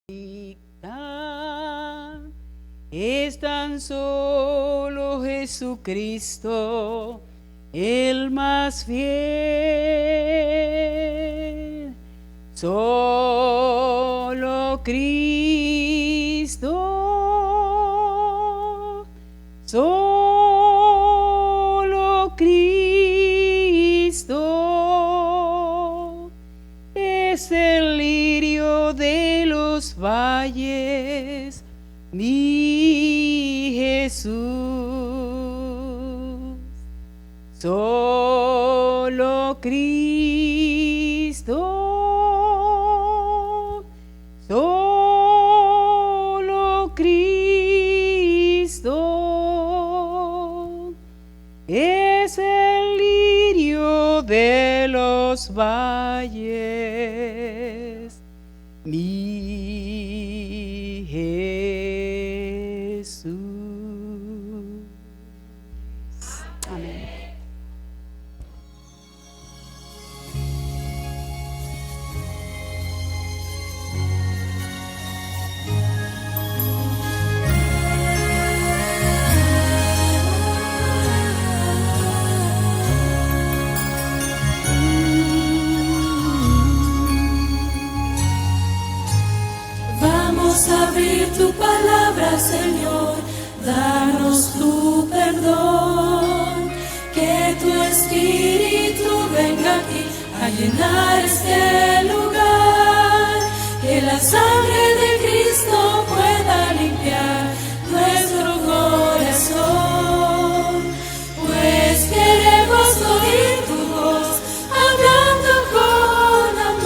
Es tan solo Jesucristo, el más fiel. Solo Cristo, solo Cristo es el lirio de los valles, mi Jesús. Solo Cristo, solo Cristo es el lirio de los valles, mi Jesús. Amén. Vamos a abrir tu palabra, Señor, danos tu perdón, que tu Espíritu venga aquí a llenar este lugar, que la sangre de Cristo pueda limpiar nuestro corazón, pues queremos oír tu voz hablando con amor.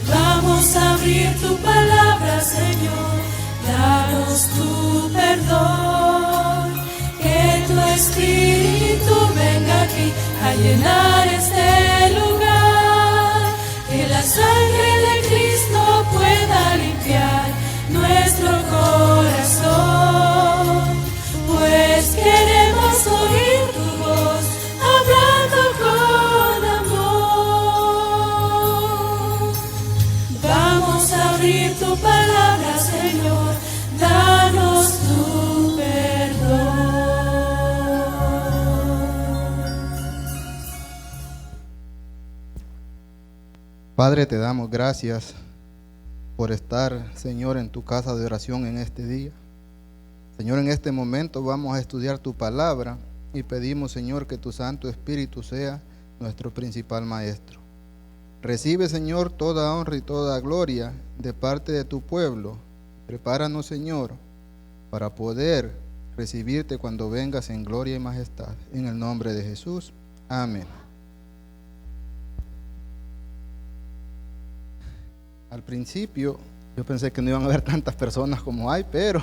Vamos a abrir tu palabra, Señor, danos tu perdón, que tu Espíritu venga aquí a llenar este lugar, que la sangre de Cristo pueda limpiar nuestro corazón, pues queremos oír tu voz hablando con amor. Vamos a abrir tu palabra, Señor, danos tu perdón. Padre, te damos gracias por estar, Señor, en tu casa de oración en este día. Señor, en este momento vamos a estudiar tu palabra y pedimos, Señor, que tu Santo Espíritu sea nuestro principal maestro. Recibe, Señor, toda honra y toda gloria de parte de tu pueblo. Prepáranos, Señor, para poder recibirte cuando vengas en gloria y majestad. En el nombre de Jesús. Amén. Al principio yo pensé que no iban a haber tantas personas como hay, pero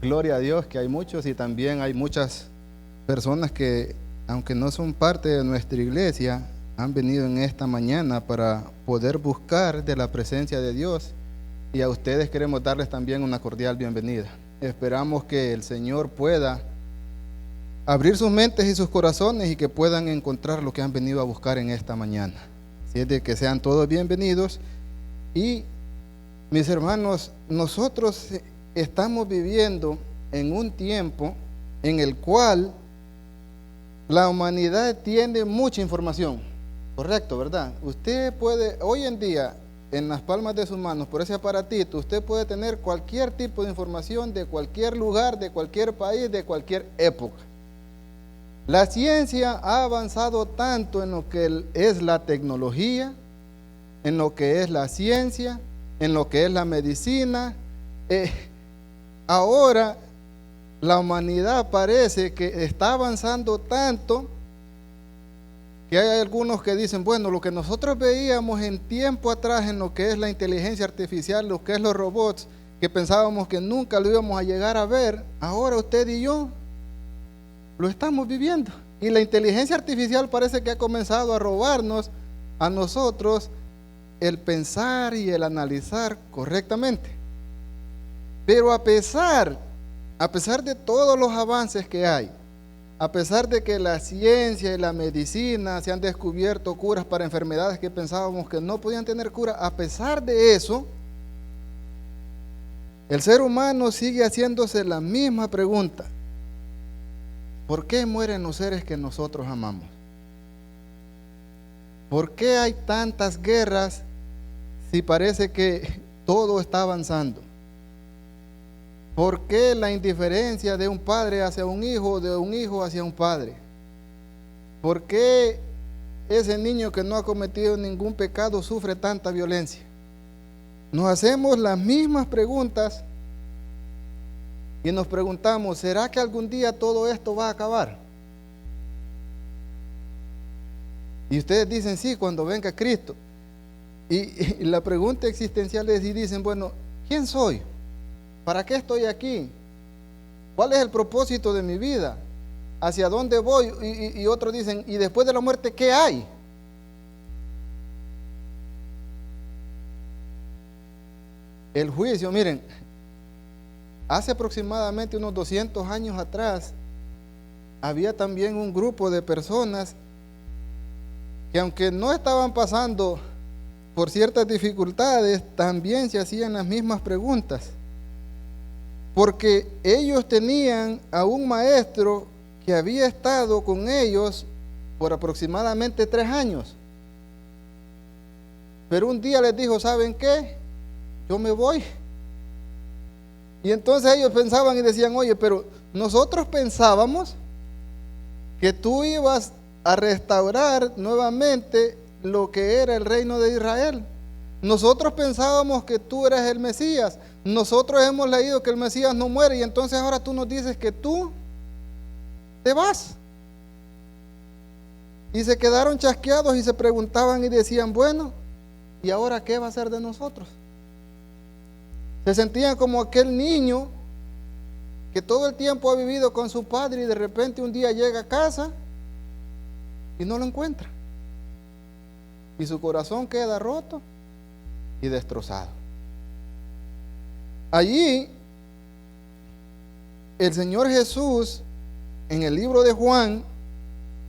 gloria a Dios que hay muchos, y también hay muchas personas que, aunque no son parte de nuestra iglesia, han venido en esta mañana para poder buscar de la presencia de Dios, y a ustedes queremos darles también una cordial bienvenida. Esperamos que el Señor pueda abrir sus mentes y sus corazones y que puedan encontrar lo que han venido a buscar en esta mañana. Así es de que sean todos bienvenidos. Y mis hermanos, nosotros estamos viviendo en un tiempo en el cual la humanidad tiene mucha información, correcto, ¿verdad? Usted puede, hoy en día, en las palmas de sus manos, por ese aparatito, usted puede tener cualquier tipo de información de cualquier lugar, de cualquier país, de cualquier época. La ciencia ha avanzado tanto en lo que es la tecnología, en lo que es la ciencia, en lo que es la medicina. Ahora la humanidad parece que está avanzando tanto que hay algunos que dicen, bueno, lo que nosotros veíamos en tiempo atrás en lo que es la inteligencia artificial, lo que es los robots, que pensábamos que nunca lo íbamos a llegar a ver, ahora usted y yo lo estamos viviendo. Y la inteligencia artificial parece que ha comenzado a robarnos a nosotros el pensar y el analizar correctamente. Pero a pesar de todos los avances que hay, a pesar de que la ciencia y la medicina se han descubierto curas para enfermedades que pensábamos que no podían tener cura, a pesar de eso, el ser humano sigue haciéndose la misma pregunta: ¿por qué mueren los seres que nosotros amamos? ¿Por qué hay tantas guerras si parece que todo está avanzando? ¿Por qué la indiferencia de un padre hacia un hijo, de un hijo hacia un padre? ¿Por qué ese niño que no ha cometido ningún pecado sufre tanta violencia? Nos hacemos las mismas preguntas y nos preguntamos: ¿será que algún día todo esto va a acabar? Y ustedes dicen sí, cuando venga Cristo. Y la pregunta existencial es, y dicen, bueno, ¿quién soy? ¿Para qué estoy aquí? ¿Cuál es el propósito de mi vida? ¿Hacia dónde voy? Y otros dicen, ¿y después de la muerte qué hay? El juicio, miren, hace aproximadamente unos 200 años atrás, había también un grupo de personas que, aunque no estaban pasando por ciertas dificultades, también se hacían las mismas preguntas, porque ellos tenían a un maestro que había estado con ellos por aproximadamente 3 años, pero un día les dijo: ¿saben qué? Yo me voy. Y entonces ellos pensaban y decían: oye, pero nosotros pensábamos que tú ibas a restaurar nuevamente lo que era el reino de Israel. Nosotros pensábamos que tú eras el Mesías. Nosotros hemos leído que el Mesías no muere, y entonces ahora tú nos dices que tú te vas. Y se quedaron chasqueados y se preguntaban y decían: bueno, ¿y ahora qué va a ser de nosotros? Se sentían como aquel niño que todo el tiempo ha vivido con su padre y de repente un día llega a casa y no lo encuentra, y su corazón queda roto y destrozado. Allí el Señor Jesús, en el libro de Juan,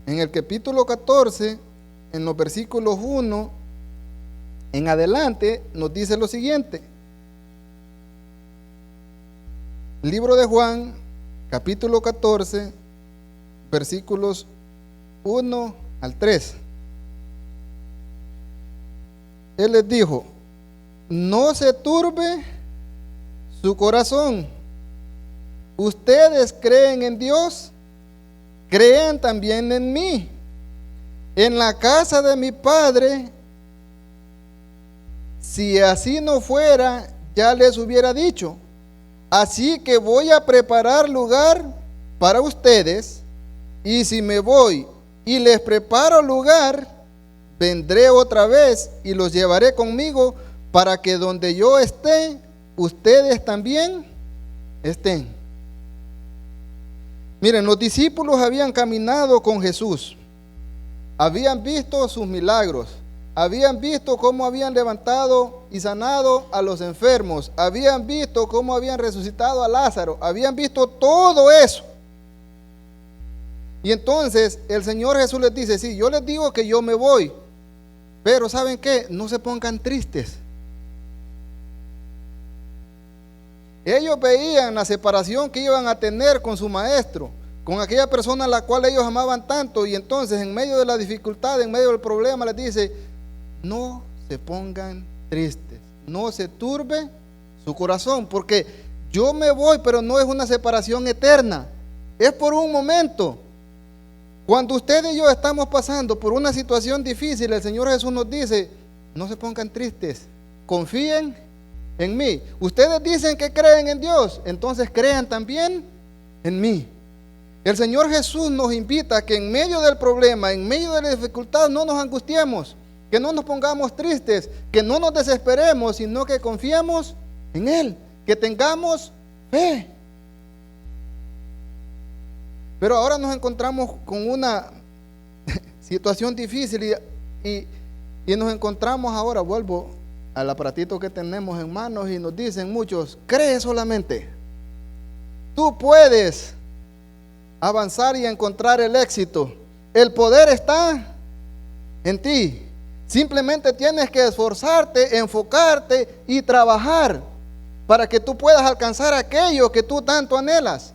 en el capítulo 14, en los versículos 1 en adelante, nos dice lo siguiente. Libro de Juan, capítulo 14, versículos 1 al 3. Él les dijo: no se turbe su corazón. Ustedes creen en Dios, crean también en mí. En la casa de mi Padre, si así no fuera, ya les hubiera dicho. Así que voy a preparar lugar para ustedes, y si me voy y les preparo lugar, vendré otra vez y los llevaré conmigo, para que donde yo esté, ustedes también estén. Miren, los discípulos habían caminado con Jesús, habían visto sus milagros, habían visto cómo habían levantado y sanado a los enfermos, habían visto cómo habían resucitado a Lázaro, habían visto todo eso. Y entonces el Señor Jesús les dice: sí, yo les digo que yo me voy, pero ¿saben qué? No se pongan tristes. Ellos veían la separación que iban a tener con su maestro, con aquella persona a la cual ellos amaban tanto, y entonces en medio de la dificultad, en medio del problema, les dice: no se pongan tristes, no se turbe su corazón, porque yo me voy, pero no es una separación eterna, es por un momento. Cuando ustedes y yo estamos pasando por una situación difícil, el Señor Jesús nos dice: no se pongan tristes, confíen en mí. Ustedes dicen que creen en Dios, entonces crean también en mí. El Señor Jesús nos invita a que en medio del problema, en medio de la dificultad, no nos angustiemos, que no nos pongamos tristes, que no nos desesperemos, sino que confiemos en Él, que tengamos fe. Pero ahora nos encontramos con una situación difícil y nos encontramos ahora, vuelvo al aparatito que tenemos en manos, y nos dicen muchos: cree solamente, tú puedes, avanzar y encontrar el éxito. El poder está en ti. Simplemente tienes que esforzarte, enfocarte y trabajar para que tú puedas alcanzar aquello que tú tanto anhelas.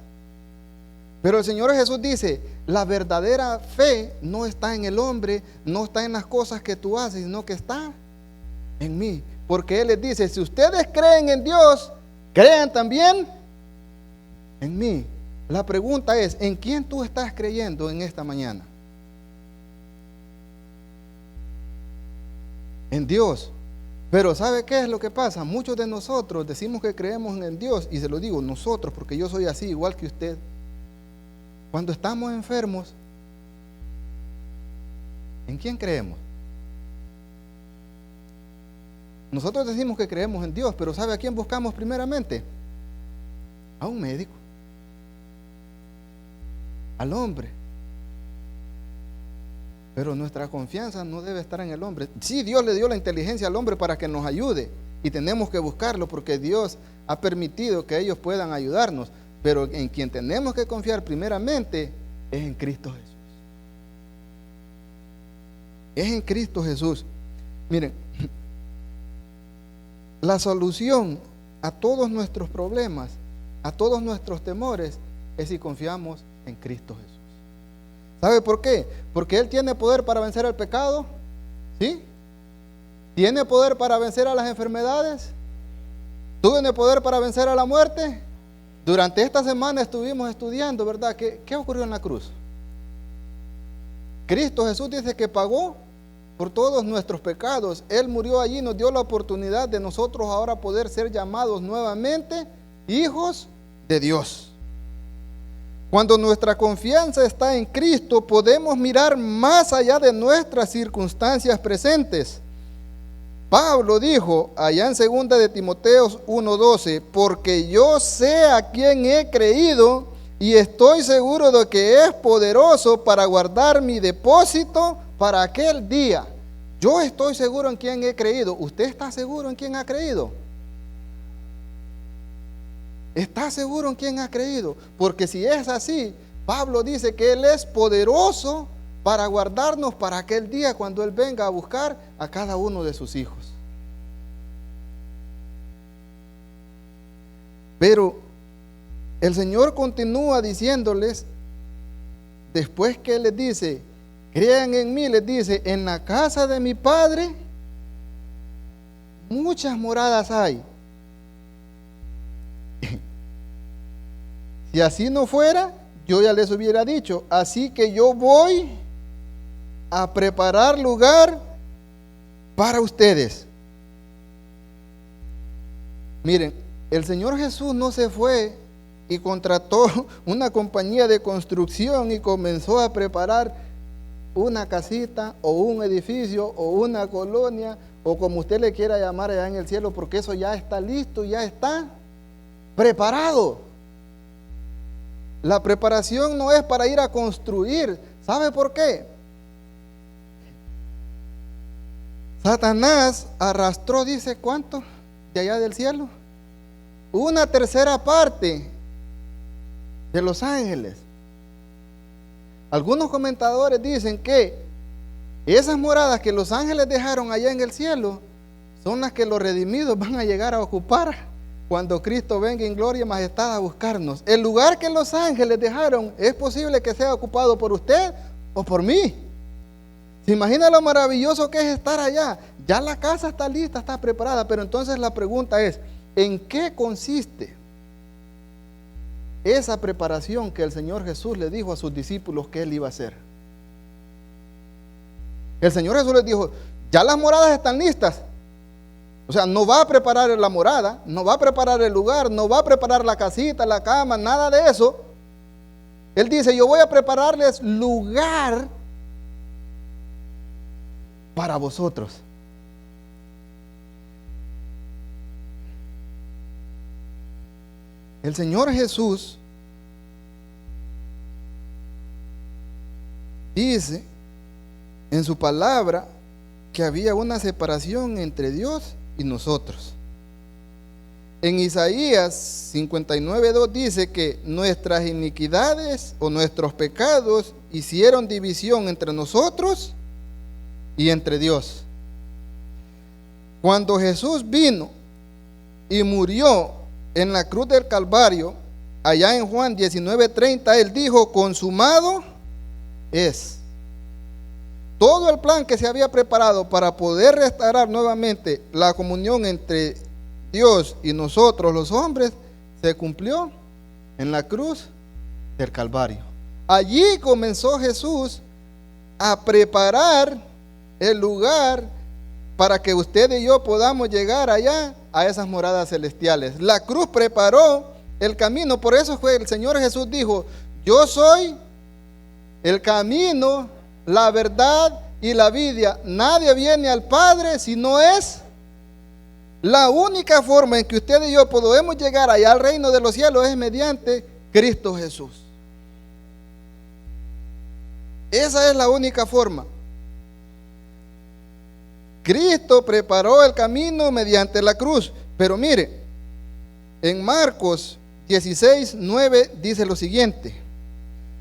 Pero el Señor Jesús dice, la verdadera fe no está en el hombre, no está en las cosas que tú haces, sino que está en mí. Porque Él les dice, si ustedes creen en Dios, crean también en mí. La pregunta es, ¿en quién tú estás creyendo en esta mañana? En Dios. Pero ¿sabe qué es lo que pasa? Muchos de nosotros decimos que creemos en Dios, y se lo digo nosotros, porque yo soy así, igual que usted. Cuando estamos enfermos, ¿en quién creemos? Nosotros decimos que creemos en Dios, pero ¿sabe a quién buscamos primeramente? A un médico, al hombre. Pero nuestra confianza no debe estar en el hombre. Sí, Dios le dio la inteligencia al hombre para que nos ayude, y tenemos que buscarlo porque Dios ha permitido que ellos puedan ayudarnos. Pero en quien tenemos que confiar primeramente es en Cristo Jesús. Es en Cristo Jesús. Miren, la solución a todos nuestros problemas, a todos nuestros temores, es si confiamos en Cristo Jesús. ¿Sabe por qué? Porque Él tiene poder para vencer el pecado, ¿sí? ¿Tiene poder para vencer a las enfermedades? ¿Tiene poder para vencer a la muerte? Durante esta semana estuvimos estudiando, ¿verdad? ¿Qué ocurrió en la cruz? Cristo Jesús dice que pagó por todos nuestros pecados. Él murió allí, nos dio la oportunidad de nosotros ahora poder ser llamados nuevamente hijos de Dios. Cuando nuestra confianza está en Cristo, podemos mirar más allá de nuestras circunstancias presentes. Pablo dijo allá en 2 de Timoteo 1:12, porque yo sé a quién he creído y estoy seguro de que es poderoso para guardar mi depósito para aquel día. Yo estoy seguro en quién he creído. ¿Usted está seguro en quién ha creído? ¿Está seguro en quién ha creído? Porque si es así, Pablo dice que Él es poderoso para guardarnos para aquel día cuando Él venga a buscar a cada uno de sus hijos. Pero el Señor continúa diciéndoles, después que Él les dice, crean en mí, les dice, en la casa de mi Padre muchas moradas hay. Si así no fuera, yo ya les hubiera dicho, así que yo voy a preparar lugar para ustedes. Miren, el Señor Jesús no se fue y contrató una compañía de construcción y comenzó a preparar una casita o un edificio o una colonia o como usted le quiera llamar allá en el cielo, porque eso ya está listo, ya está preparado. La preparación no es para ir a construir. ¿Sabe por qué? Satanás arrastró, dice, ¿cuánto? De allá del cielo. Una tercera parte de los ángeles. Algunos comentadores dicen que esas moradas que los ángeles dejaron allá en el cielo son las que los redimidos van a llegar a ocupar cuando Cristo venga en gloria y majestad a buscarnos. El lugar que los ángeles dejaron es posible que sea ocupado por usted o por mí. ¿Se imagina lo maravilloso que es estar allá? Ya la casa está lista, está preparada, pero entonces la pregunta es, ¿en qué consiste esa preparación que el Señor Jesús le dijo a sus discípulos que Él iba a hacer? El Señor Jesús les dijo, ya las moradas están listas. O sea, no va a preparar la morada, no va a preparar el lugar, no va a preparar la casita, la cama, nada de eso. Él dice, yo voy a prepararles lugar para vosotros. El Señor Jesús dice en su palabra que había una separación entre Dios y nosotros. En Isaías 59:2 dice que nuestras iniquidades o nuestros pecados hicieron división entre nosotros y entre Dios. Cuando Jesús vino y murió en la cruz del Calvario, allá en Juan 19:30, Él dijo: consumado es. Todo el plan que se había preparado para poder restaurar nuevamente la comunión entre Dios y nosotros los hombres, se cumplió en la cruz del Calvario. Allí comenzó Jesús a preparar el lugar para que usted y yo podamos llegar allá a esas moradas celestiales. La cruz preparó el camino. Por eso fue el Señor Jesús dijo: yo soy el camino, la verdad y la vida. Nadie viene al Padre si no es. La única forma en que usted y yo podemos llegar allá al reino de los cielos es mediante Cristo Jesús. Esa es la única forma. Cristo preparó el camino mediante la cruz. Pero mire, en Marcos 16:9 dice lo siguiente: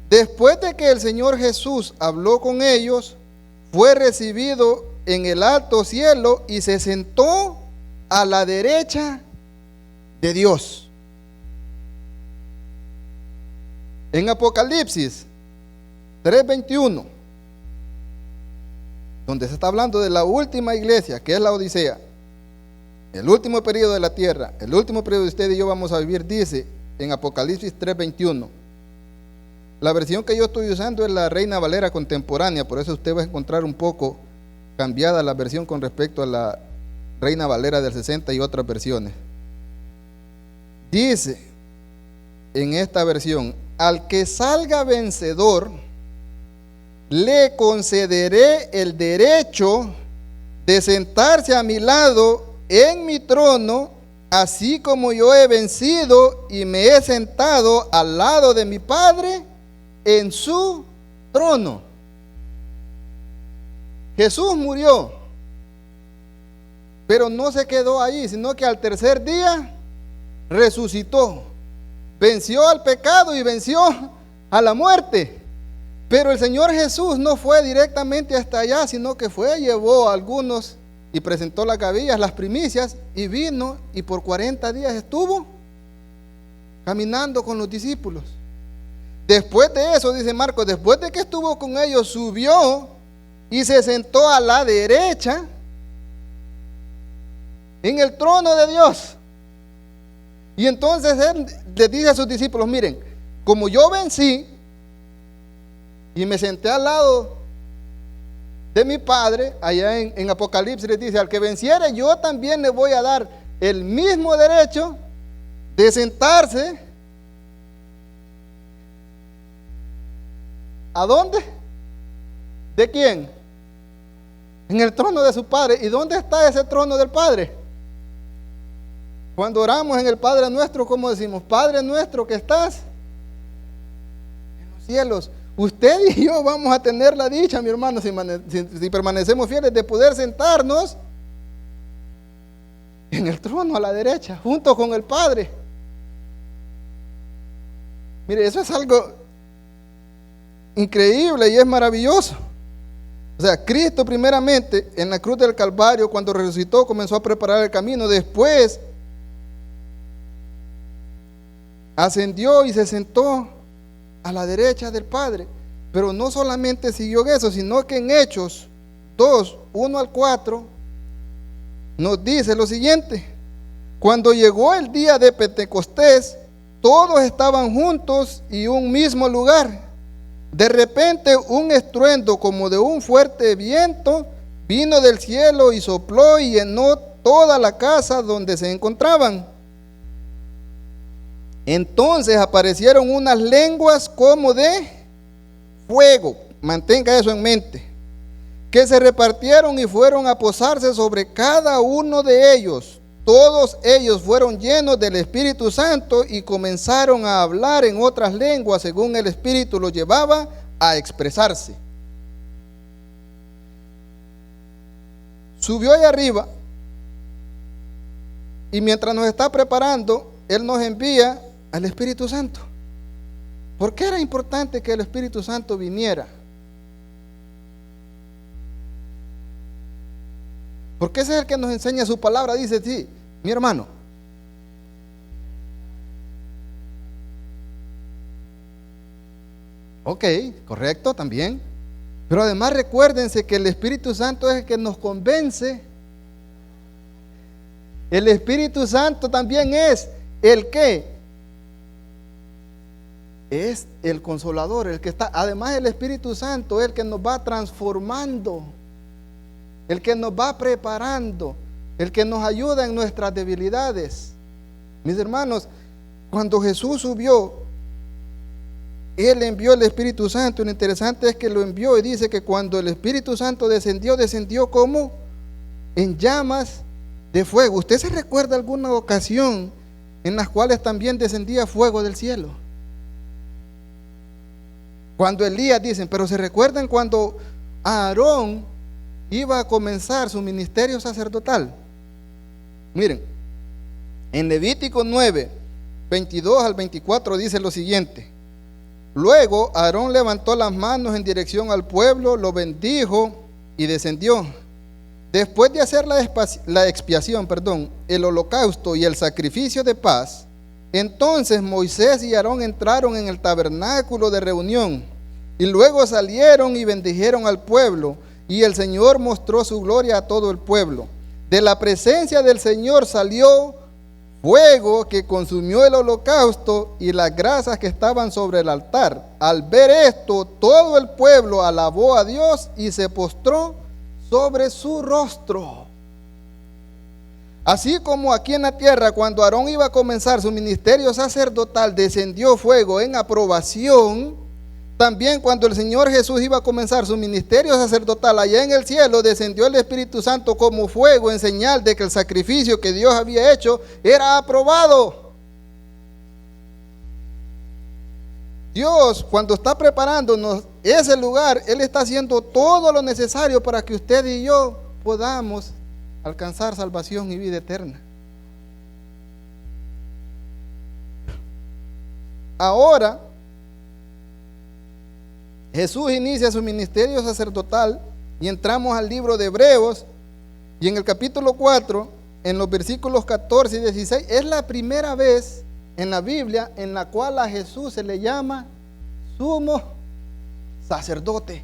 después de que el Señor Jesús habló con ellos, fue recibido en el alto cielo y se sentó a la derecha de Dios. En Apocalipsis 3:21, donde se está hablando de la última iglesia, que es la Odisea, el último periodo de la tierra, el último periodo de usted y yo vamos a vivir, dice en Apocalipsis 3:21. La versión que yo estoy usando es la Reina Valera contemporánea, por eso usted va a encontrar un poco cambiada la versión con respecto a la Reina Valera del 60 y otras versiones. Dice en esta versión: al que salga vencedor, le concederé el derecho de sentarse a mi lado en mi trono, así como yo he vencido y me he sentado al lado de mi Padre en su trono. Jesús murió, pero no se quedó ahí, sino que al tercer día resucitó, venció al pecado y venció a la muerte. Pero el Señor Jesús no fue directamente hasta allá, sino que fue, llevó a algunos y presentó las gavillas, las primicias, y vino y por 40 días estuvo caminando con los discípulos. Después de eso, dice Marcos, después de que estuvo con ellos, subió y se sentó a la derecha en el trono de Dios. Y entonces Él les dice a sus discípulos: miren, como yo vencí y me senté al lado de mi Padre, allá en Apocalipsis les dice: al que venciere, yo también le voy a dar el mismo derecho de sentarse. ¿A dónde? ¿De quién? En el trono de su Padre. ¿Y dónde está ese trono del Padre? Cuando oramos en el Padre Nuestro, ¿cómo decimos? Padre nuestro que estás en los cielos. Usted y yo vamos a tener la dicha, mi hermano, si permanecemos fieles, de poder sentarnos en el trono a la derecha, junto con el Padre. Mire, eso es algo increíble y es maravilloso. O sea, Cristo primeramente en la cruz del Calvario, cuando resucitó, comenzó a preparar el camino. Después ascendió y se sentó a la derecha del Padre. Pero no solamente siguió eso, sino que en Hechos 2, 1 al 4 nos dice lo siguiente: cuando llegó el día de Pentecostés, todos estaban juntos y un mismo lugar. De repente un estruendo como de un fuerte viento vino del cielo y sopló y llenó toda la casa donde se encontraban. Entonces aparecieron unas lenguas como de fuego, mantenga eso en mente, que se repartieron y fueron a posarse sobre cada uno de ellos. Todos ellos fueron llenos del Espíritu Santo y comenzaron a hablar en otras lenguas según el Espíritu los llevaba a expresarse. Subió allá arriba Y mientras nos está preparando, Él nos envía al Espíritu Santo. ¿Por qué era importante que el Espíritu Santo viniera? Porque ese es el que nos enseña su palabra. Dice, sí, mi hermano. Ok, correcto también. Pero además recuérdense que el Espíritu Santo es el que nos convence. El Espíritu Santo también es el que es el consolador, el que está. Además, el Espíritu Santo es el que nos va transformando, el que nos va preparando, el que nos ayuda en nuestras debilidades. Mis hermanos, cuando Jesús subió, Él envió el Espíritu Santo. Y lo interesante es que lo envió, y dice que cuando el Espíritu Santo descendió, descendió como en llamas de fuego. ¿Usted se recuerda alguna ocasión en las cuales también descendía fuego del cielo? Cuando Elías, dicen, pero se recuerdan cuando Aarón iba a comenzar su ministerio sacerdotal. Miren, en Levítico 9, 22 al 24 dice lo siguiente: luego Aarón levantó las manos en dirección al pueblo, lo bendijo y descendió. Después de hacer la expiación, el holocausto y el sacrificio de paz, entonces Moisés y Aarón entraron en el tabernáculo de reunión y luego salieron y bendijeron al pueblo, y el Señor mostró su gloria a todo el pueblo. De la presencia del Señor salió fuego que consumió el holocausto y las grasas que estaban sobre el altar. Al ver esto, todo el pueblo alabó a Dios y se postró sobre su rostro. Así como aquí en la tierra, cuando Aarón iba a comenzar su ministerio sacerdotal, descendió fuego en aprobación, también cuando el Señor Jesús iba a comenzar su ministerio sacerdotal allá en el cielo, descendió el Espíritu Santo como fuego en señal de que el sacrificio que Dios había hecho era aprobado. Dios, cuando está preparándonos ese lugar, Él está haciendo todo lo necesario para que usted y yo podamos alcanzar salvación y vida eterna. Ahora, Jesús inicia su ministerio sacerdotal y entramos al libro de Hebreos, y en el capítulo 4, en los versículos 14 y 16, es la primera vez en la Biblia en la cual a Jesús se le llama sumo sacerdote.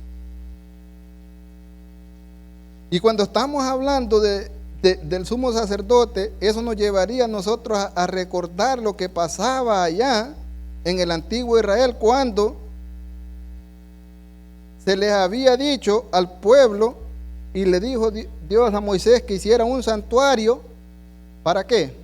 Y cuando estamos hablando del sumo sacerdote, eso nos llevaría a nosotros a recordar lo que pasaba allá en el antiguo Israel, cuando se les había dicho al pueblo, y le dijo Dios a Moisés que hiciera un santuario. ¿Para qué?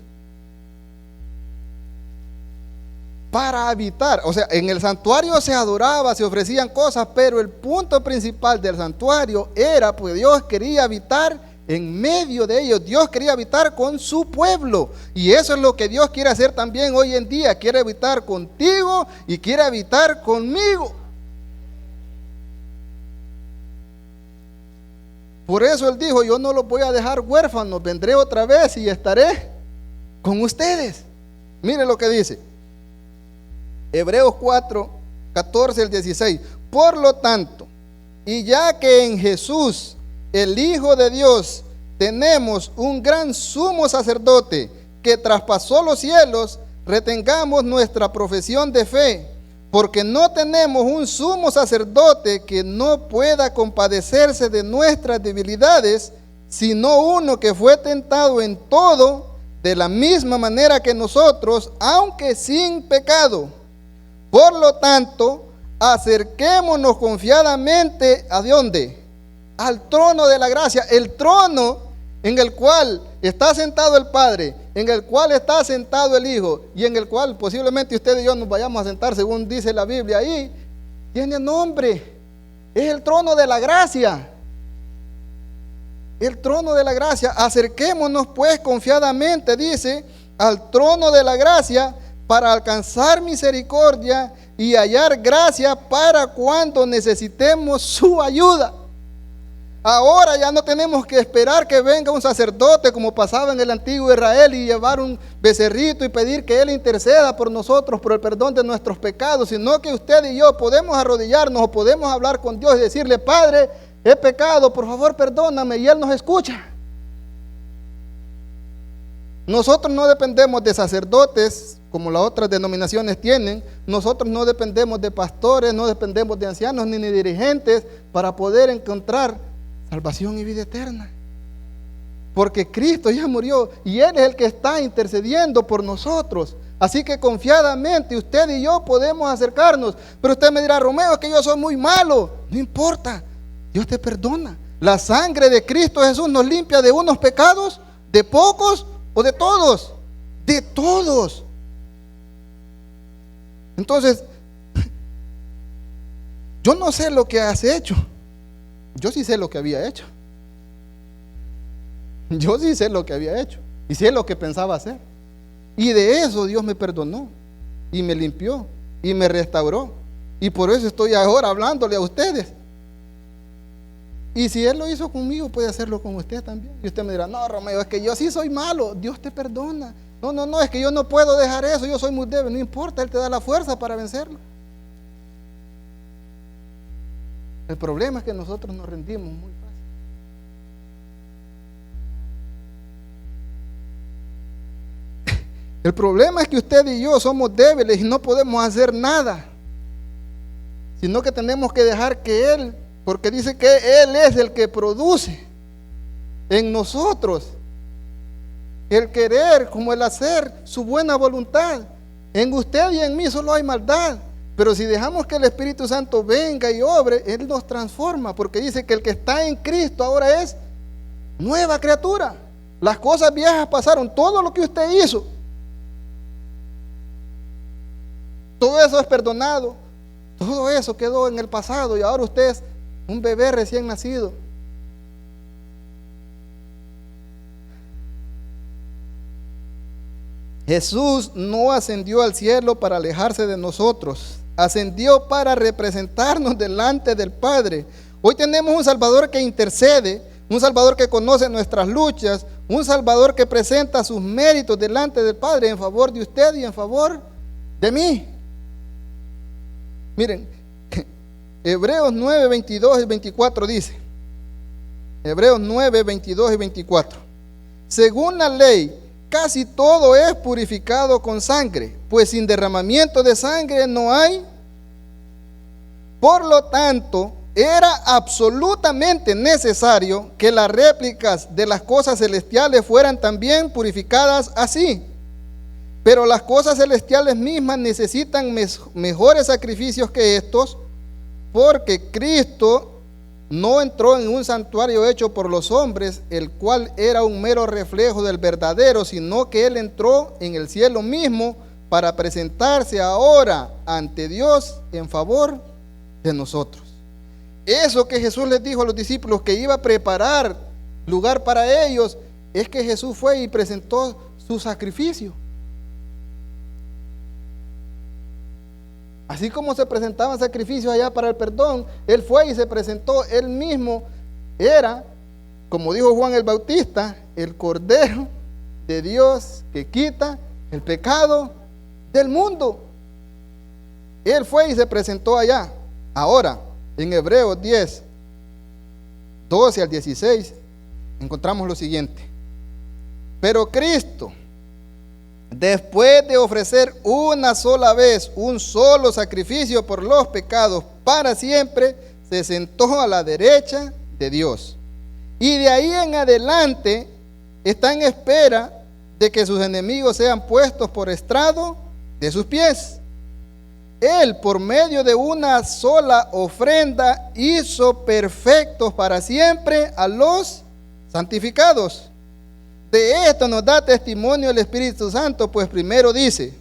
Para habitar. O sea, en el santuario se adoraba, se ofrecían cosas, pero el punto principal del santuario era, pues Dios quería habitar en medio de ellos. Dios quería habitar con su pueblo, y eso es lo que Dios quiere hacer también hoy en día. Quiere habitar contigo y quiere habitar conmigo. Por eso Él dijo: yo no los voy a dejar huérfanos, vendré otra vez y estaré con ustedes. Mire lo que dice Hebreos 4, 14 al 16. Por lo tanto, y ya que en Jesús, el Hijo de Dios, tenemos un gran sumo sacerdote que traspasó los cielos, retengamos nuestra profesión de fe, porque no tenemos un sumo sacerdote que no pueda compadecerse de nuestras debilidades, sino uno que fue tentado en todo de la misma manera que nosotros, aunque sin pecado. Por lo tanto, acerquémonos confiadamente ¿a dónde? Al trono de la gracia, el trono en el cual está sentado el Padre, en el cual está sentado el Hijo, y en el cual posiblemente usted y yo nos vayamos a sentar, según dice la Biblia ahí. Tiene nombre, es el trono de la gracia. El trono de la gracia. Acerquémonos pues confiadamente, dice, al trono de la gracia, para alcanzar misericordia y hallar gracia para cuando necesitemos su ayuda. Ahora ya no tenemos que esperar que venga un sacerdote como pasaba en el antiguo Israel y llevar un becerrito y pedir que Él interceda por nosotros, por el perdón de nuestros pecados, sino que usted y yo podemos arrodillarnos o podemos hablar con Dios y decirle: Padre, he pecado, por favor perdóname, y Él nos escucha. Nosotros no dependemos de sacerdotes como las otras denominaciones tienen. Nosotros no dependemos de pastores, no dependemos de ancianos ni de dirigentes para poder encontrar salvación y vida eterna. Porque Cristo ya murió y Él es el que está intercediendo por nosotros. Así que confiadamente usted y yo podemos acercarnos. Pero usted me dirá: Romeo, es que yo soy muy malo. No importa, Dios te perdona. La sangre de Cristo Jesús nos limpia de unos pecados, de pocos o de todos. De todos. Entonces, yo no sé lo que has hecho. Yo sí sé lo que había hecho. Yo sí sé lo que había hecho. Y sé lo que pensaba hacer. Y de eso Dios me perdonó. Y me limpió. Y me restauró. Y por eso estoy ahora hablándole a ustedes. Y si Él lo hizo conmigo, puede hacerlo con usted también. Y usted me dirá: no, Romeo, es que yo sí soy malo. Dios te perdona. No, es que yo no puedo dejar eso. Yo soy muy débil. No importa, Él te da la fuerza para vencerlo. El problema es que nosotros nos rendimos muy fácil. El problema es que usted y yo somos débiles y no podemos hacer nada, sino que tenemos que dejar que Él, porque dice que Él es el que produce en nosotros el querer como el hacer, su buena voluntad. En usted y en mí solo hay maldad. Pero si dejamos que el Espíritu Santo venga y obre, Él nos transforma, porque dice que el que está en Cristo ahora es nueva criatura. Las cosas viejas pasaron, todo lo que usted hizo, todo eso es perdonado, todo eso quedó en el pasado y ahora usted es un bebé recién nacido. Jesús no ascendió al cielo para alejarse de nosotros. Ascendió para representarnos delante del Padre. Hoy tenemos un Salvador que intercede, un Salvador que conoce nuestras luchas, un Salvador que presenta sus méritos delante del Padre en favor de usted y en favor de mí. Miren, Hebreos 9, 22 y 24 dice, Hebreos 9, 22 y 24: según la ley, casi todo es purificado con sangre, pues sin derramamiento de sangre no hay. Por lo tanto, era absolutamente necesario que las réplicas de las cosas celestiales fueran también purificadas así. Pero las cosas celestiales mismas necesitan mejores sacrificios que estos, porque Cristo no entró en un santuario hecho por los hombres, el cual era un mero reflejo del verdadero, sino que Él entró en el cielo mismo para presentarse ahora ante Dios en favor de nosotros. Eso que Jesús les dijo a los discípulos, que iba a preparar lugar para ellos, es que Jesús fue y presentó su sacrificio. Así como se presentaban sacrificios allá para el perdón, Él fue y se presentó. Él mismo era, como dijo Juan el Bautista, el Cordero de Dios que quita el pecado del mundo. Él fue y se presentó allá. Ahora, en Hebreos 10, 12 al 16, encontramos lo siguiente: pero Cristo, después de ofrecer una sola vez un solo sacrificio por los pecados para siempre, se sentó a la derecha de Dios. Y de ahí en adelante está en espera de que sus enemigos sean puestos por estrado de sus pies. Él, por medio de una sola ofrenda, hizo perfectos para siempre a los santificados. De esto nos da testimonio el Espíritu Santo, pues primero dice: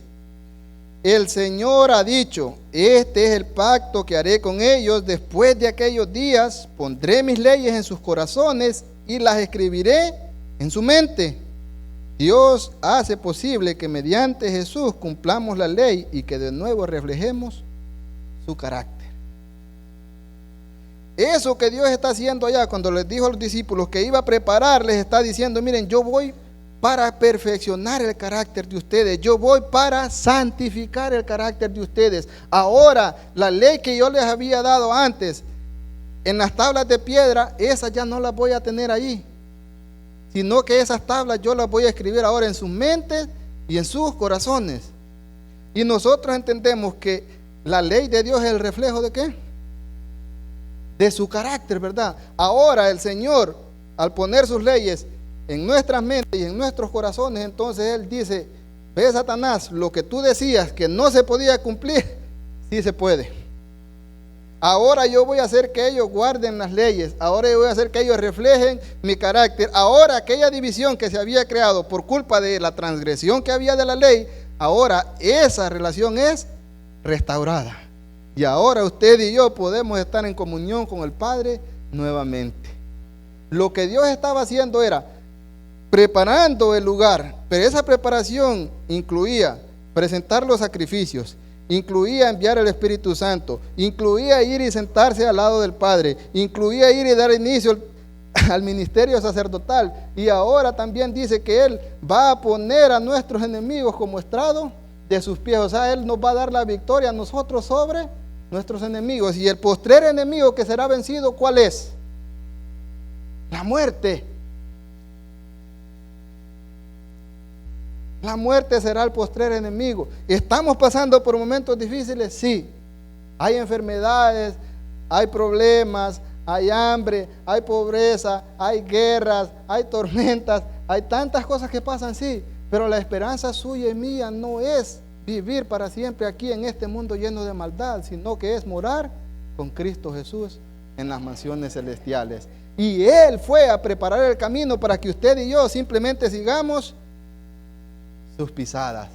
el Señor ha dicho, este es el pacto que haré con ellos después de aquellos días, pondré mis leyes en sus corazones y las escribiré en su mente. Dios hace posible que mediante Jesús cumplamos la ley y que de nuevo reflejemos su carácter. Eso que Dios está haciendo allá, cuando les dijo a los discípulos que iba a prepararles, está diciendo, miren, yo voy para perfeccionar el carácter de ustedes, yo voy para santificar el carácter de ustedes. Ahora, la ley que yo les había dado antes, en las tablas de piedra, esas ya no las voy a tener allí, sino que esas tablas yo las voy a escribir ahora en sus mentes y en sus corazones. Y nosotros entendemos que la ley de Dios es el reflejo ¿de qué? De su carácter, ¿verdad? Ahora el Señor, al poner sus leyes en nuestras mentes y en nuestros corazones, entonces Él dice, ve Satanás, lo que tú decías que no se podía cumplir, sí se puede. Ahora yo voy a hacer que ellos guarden las leyes, ahora yo voy a hacer que ellos reflejen mi carácter. Ahora aquella división que se había creado por culpa de la transgresión que había de la ley, ahora esa relación es restaurada. Y ahora usted y yo podemos estar en comunión con el Padre nuevamente. Lo que Dios estaba haciendo era preparando el lugar, pero esa preparación incluía presentar los sacrificios, incluía enviar el Espíritu Santo, incluía ir y sentarse al lado del Padre, incluía ir y dar inicio al ministerio sacerdotal. Y ahora también dice que Él va a poner a nuestros enemigos como estrado de sus pies. O sea, Él nos va a dar la victoria a nosotros sobre nuestros enemigos. Y el postrer enemigo que será vencido, ¿cuál es? La muerte. La muerte será el postrer enemigo. ¿Estamos pasando por momentos difíciles? Sí. Hay enfermedades, hay problemas, hay hambre, hay pobreza, hay guerras, hay tormentas, hay tantas cosas que pasan, sí. Pero la esperanza suya y mía no es vivir para siempre aquí en este mundo lleno de maldad, sino que es morar con Cristo Jesús en las mansiones celestiales. Y Él fue a preparar el camino para que usted y yo simplemente sigamos sus pisadas,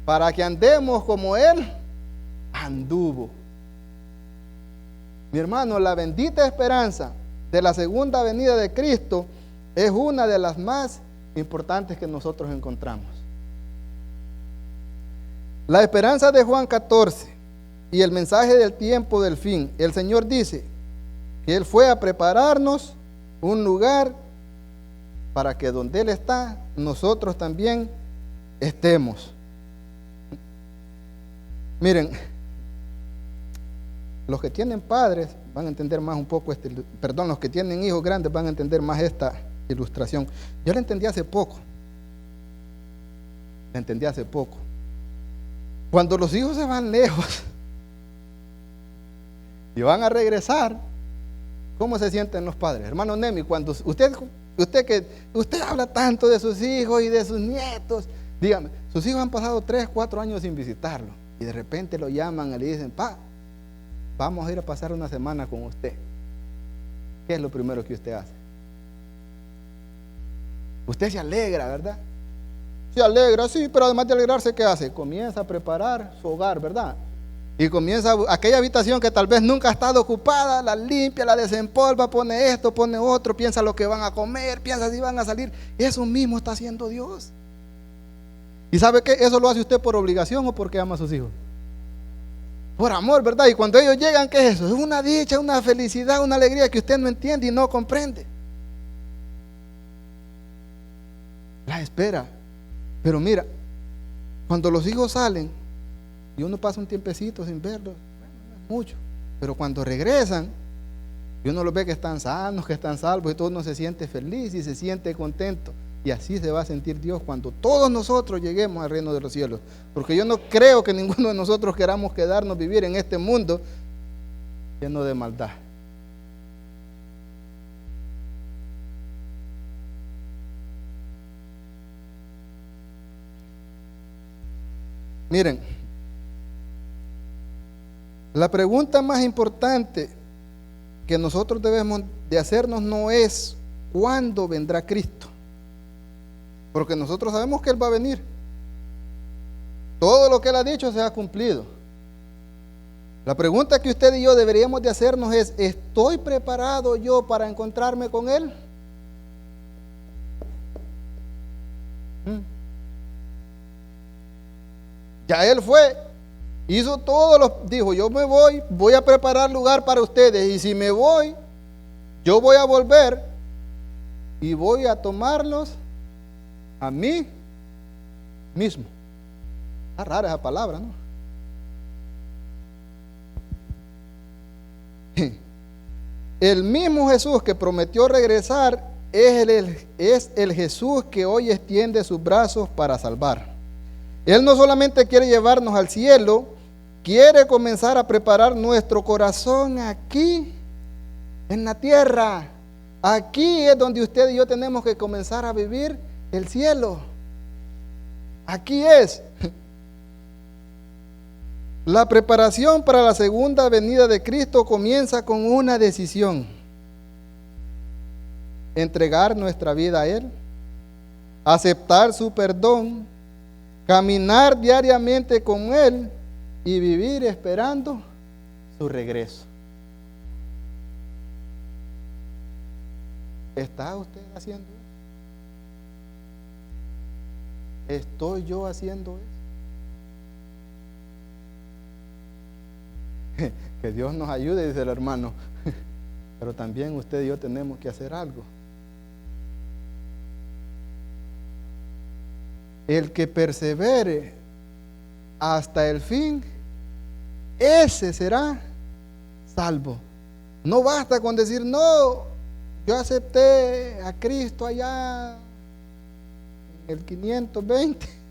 para que andemos como Él anduvo. Mi hermano, la bendita esperanza de la segunda venida de Cristo es una de las más importantes que nosotros encontramos. La esperanza de Juan 14 y el mensaje del tiempo del fin. El Señor dice que Él fue a prepararnos un lugar para que donde Él está, nosotros también estemos. Miren, los que tienen padres van a entender más un poco los que tienen hijos grandes van a entender más esta ilustración. Yo la entendí hace poco. Cuando los hijos se van lejos y van a regresar, ¿cómo se sienten los padres? Hermano Nemi, cuando usted habla tanto de sus hijos y de sus nietos, dígame, sus hijos han pasado 3, 4 años sin visitarlo y de repente lo llaman y le dicen, pa, vamos a ir a pasar una semana con usted. ¿Qué es lo primero que usted hace? Usted se alegra, ¿verdad? Se alegra, sí, pero además de alegrarse, ¿qué hace? Comienza a preparar su hogar, ¿verdad? Y comienza aquella habitación que tal vez nunca ha estado ocupada, la limpia, la desempolva, pone esto, pone otro, piensa lo que van a comer, piensa si van a salir. Eso mismo está haciendo Dios. ¿Y sabe qué? ¿Eso lo hace usted por obligación o porque ama a sus hijos? Por amor, ¿verdad? Y cuando ellos llegan, ¿qué es eso? Es una dicha, una felicidad, una alegría que usted no entiende y no comprende. La espera. Pero mira, cuando los hijos salen y uno pasa un tiempecito sin verlos, bueno, no es mucho, pero cuando regresan y uno los ve que están sanos, que están salvos y todo, uno se siente feliz y se siente contento. Y así se va a sentir Dios cuando todos nosotros lleguemos al reino de los cielos. Porque yo no creo que ninguno de nosotros queramos quedarnos vivir en este mundo lleno de maldad. Miren, la pregunta más importante que nosotros debemos de hacernos no es ¿cuándo vendrá Cristo? Porque nosotros sabemos que Él va a venir. Todo lo que Él ha dicho se ha cumplido. La pregunta que usted y yo deberíamos de hacernos es, ¿estoy preparado yo para encontrarme con Él? Ya Él fue Hizo dijo, yo me voy a preparar lugar para ustedes, y si me voy, yo voy a volver y voy a tomarlos a mí mismo. Está rara esa palabra, ¿no? El mismo Jesús que prometió regresar es el Jesús que hoy extiende sus brazos para salvar. Él no solamente quiere llevarnos al cielo, quiere comenzar a preparar nuestro corazón aquí, en la tierra. Aquí es donde usted y yo tenemos que comenzar a vivir el cielo. Aquí es. La preparación para la segunda venida de Cristo comienza con una decisión: entregar nuestra vida a Él, aceptar su perdón, caminar diariamente con Él y vivir esperando su regreso. ¿Está usted haciendo eso? ¿Estoy yo haciendo eso? Que Dios nos ayude, dice el hermano. Pero también usted y yo tenemos que hacer algo. El que persevere hasta el fin, ese será salvo. No basta con decir, no, yo acepté a Cristo allá en el 520.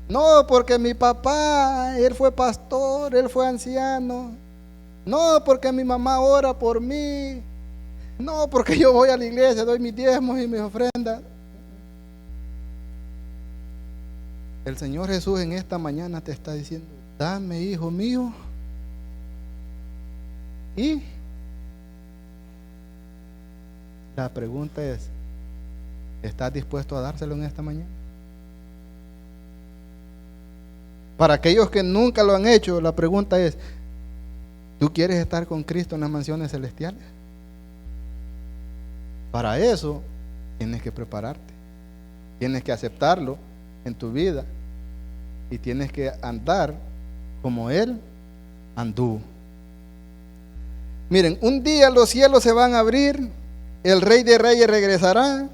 No, porque mi papá, él fue pastor, él fue anciano. No, porque mi mamá ora por mí. No, porque yo voy a la iglesia, doy mis diezmos y mis ofrendas. El Señor Jesús en esta mañana te está diciendo, dame, hijo mío. Y la pregunta es, ¿estás dispuesto a dárselo en esta mañana? Para aquellos que nunca lo han hecho, la pregunta es, ¿tú quieres estar con Cristo en las mansiones celestiales? Para eso tienes que prepararte, tienes que aceptarlo en tu vida y tienes que andar como Él anduvo. Miren, un día los cielos se van a abrir, el Rey de Reyes regresará,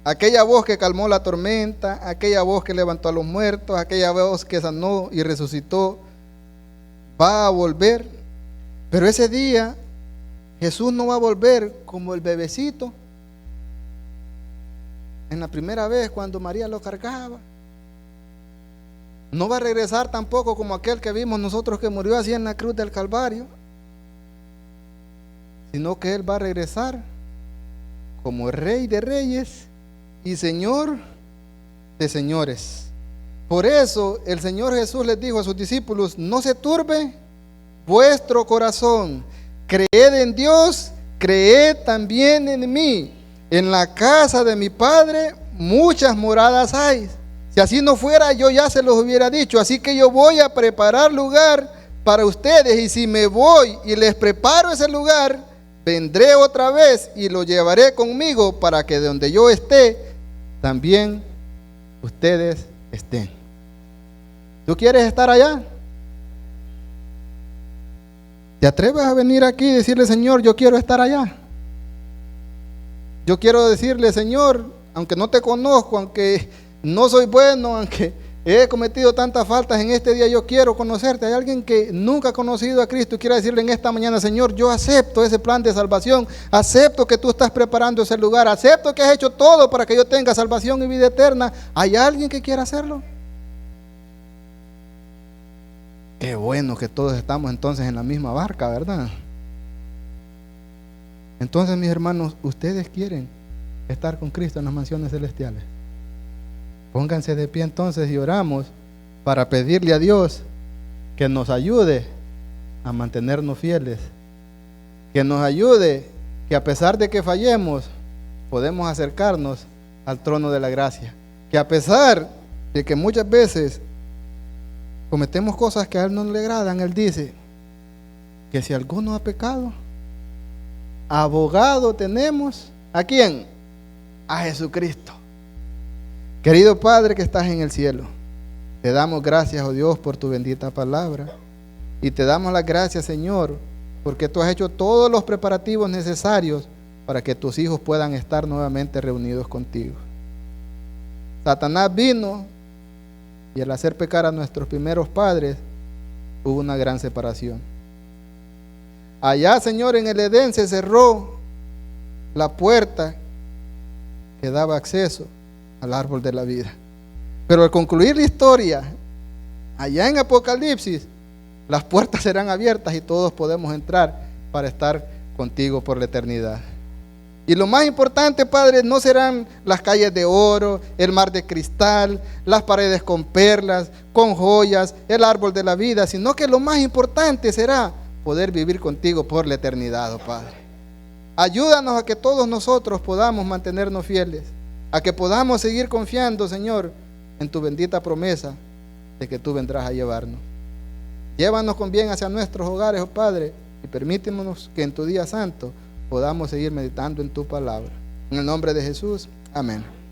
aquella voz que calmó la tormenta, aquella voz que levantó a los muertos, aquella voz que sanó y resucitó, va a volver. Pero ese día Jesús no va a volver como el bebecito en la primera vez cuando María lo cargaba. No va a regresar tampoco como aquel que vimos nosotros que murió así en la cruz del Calvario, sino que Él va a regresar como Rey de Reyes y Señor de señores. Por eso el Señor Jesús les dijo a sus discípulos, no se turbe vuestro corazón, creed en Dios, creed también en mí. En la casa de mi Padre muchas moradas hay. Si así no fuera, yo ya se los hubiera dicho. Así que yo voy a preparar lugar para ustedes, y si me voy y les preparo ese lugar, vendré otra vez y lo llevaré conmigo, para que donde yo esté, también ustedes estén. ¿Tú quieres estar allá? ¿Te atreves a venir aquí y decirle, Señor, yo quiero estar allá? Yo quiero decirle, Señor, aunque no te conozco, aunque no soy bueno, aunque he cometido tantas faltas en este día, yo quiero conocerte. Hay alguien que nunca ha conocido a Cristo y quiere decirle en esta mañana, Señor, yo acepto ese plan de salvación, acepto que tú estás preparando ese lugar, acepto que has hecho todo para que yo tenga salvación y vida eterna. ¿Hay alguien que quiera hacerlo? Qué bueno que todos estamos entonces en la misma barca, ¿verdad? Entonces, mis hermanos, ustedes quieren estar con Cristo en las mansiones celestiales. Pónganse de pie entonces y oramos para pedirle a Dios que nos ayude a mantenernos fieles, que nos ayude, que a pesar de que fallemos, podemos acercarnos al trono de la gracia, que a pesar de que muchas veces cometemos cosas que a Él no le agradan, Él dice que si alguno ha pecado, abogado tenemos, ¿a quién? A Jesucristo. Querido Padre que estás en el cielo, Te damos gracias, oh Dios, por tu bendita palabra. Y te damos las gracias, Señor, porque tú has hecho todos los preparativos necesarios para que tus hijos puedan estar nuevamente reunidos contigo. Satanás vino y al hacer pecar a nuestros primeros padres, hubo una gran separación. Allá, Señor, en el Edén se cerró la puerta que daba acceso al árbol de la vida. Pero al concluir la historia, allá en Apocalipsis, las puertas serán abiertas y todos podemos entrar para estar contigo por la eternidad. Y lo más importante, Padre, no serán las calles de oro, el mar de cristal, las paredes con perlas, con joyas, el árbol de la vida, sino que lo más importante será poder vivir contigo por la eternidad, oh Padre. Ayúdanos a que todos nosotros podamos mantenernos fieles, a que podamos seguir confiando, Señor, en tu bendita promesa de que tú vendrás a llevarnos. Llévanos con bien hacia nuestros hogares, oh Padre, y permítenos que en tu día santo podamos seguir meditando en tu palabra. En el nombre de Jesús, amén.